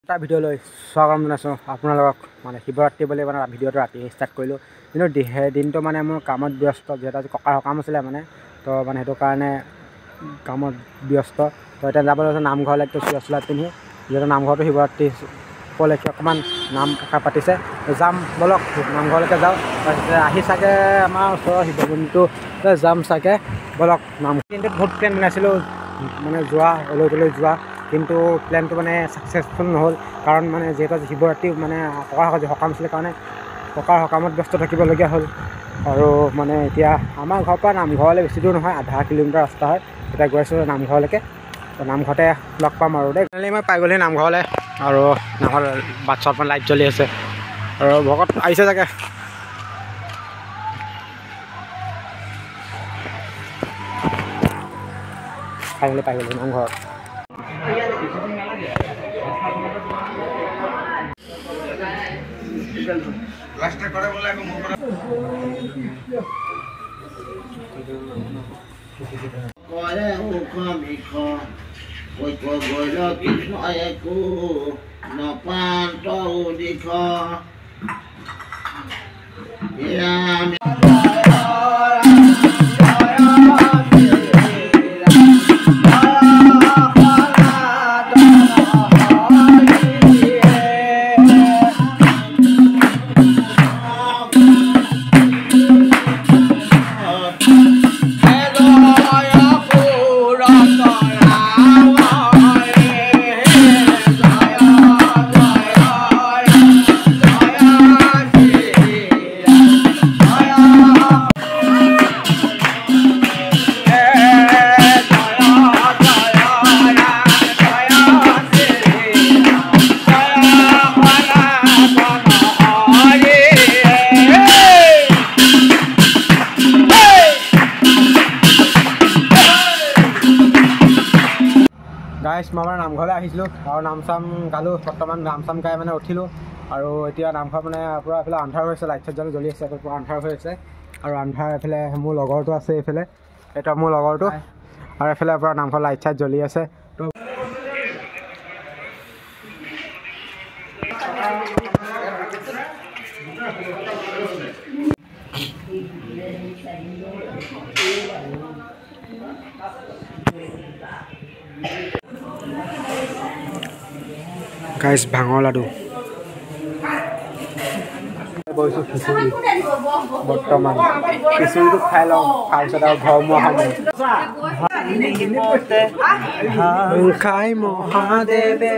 এটা ভিডিঅ' লৈ স্বাগতম জনাইছোঁ আপোনালোকক মানে শিৱৰাত্ৰি বুলি মানে ভিডিঅ'টো ৰাতি ষ্টাৰ্ট কৰিলোঁ কিন্তু দিনটো মানে মোৰ কামত ব্যস্ত যিহেতু আজি ককাৰ সকাম আছিলে মানে তো মানে সেইটো কাৰণে কামত ব্যস্ত তো এতিয়া যাব লৈছোঁ নামঘৰলৈ একটু চোলা পিন্ধি যিহেতু নামঘৰটো শিৱৰাত্ৰি উপলক্ষে অকণমান নাম এষাৰ পাতিছে যাম বলক নামঘৰলৈকে যাওঁ তাৰপিছত আহি চাগে আমাৰ ওচৰৰ শিৱ মন্দিৰটো যাম চাগে বলক নাম কিন্তু বহুত প্লেন বনাইছিলোঁ মানে যোৱা অলৈ তলৈ যোৱা কিন্তু প্লেনটো মানে ছাকচেছফুল নহ'ল কাৰণ মানে যিহেতু শিৱৰাত্ৰি মানে ককাৰ সকাম আছিলে কাৰণে ককাৰ সকামত ব্যস্ত থাকিবলগীয়া হ'ল আৰু মানে এতিয়া আমাৰ ঘৰৰ পৰা নামঘৰলৈ বেছি দূৰ নহয় আধা কিলোমিটাৰ ৰাস্তা হয় এতিয়া গৈ আছোঁ নামঘৰলৈকে তো নামঘৰতে লগ পাম আৰু দেই মই পাই গ'লোহি নামঘৰলৈ আৰু নামঘৰ বাটছত মানে লাইট জ্বলি আছে আৰু ভকত আহিছে চাগে পাই গ'লো নামঘৰত গাইছ মই মানে নামঘৰলৈ আহিছিলোঁ আৰু নাম চাম গালোঁ বৰ্তমান নাম চাম গাই মানে উঠিলোঁ আৰু এতিয়া নামঘৰ মানে পূৰা এইফালে আন্ধাৰ হৈ আছে লাইট চাইট জ্বলি আছে পূৰা আন্ধাৰ হৈ আছে আৰু আন্ধাৰ এইফালে মোৰ লগৰটো আছে এইফালে এইটো মোৰ লগৰটো আৰু এইফালে পূৰা নামঘৰ লাইট চাইট জ্বলি আছে তো গাইছ ভাঙৰ লাডু বহিছোঁ খিচিৰি বৰ্তমান খিচিৰিটো খাই লওঁ তাৰপিছত আৰু ঘৰ খাই মহাদেৱে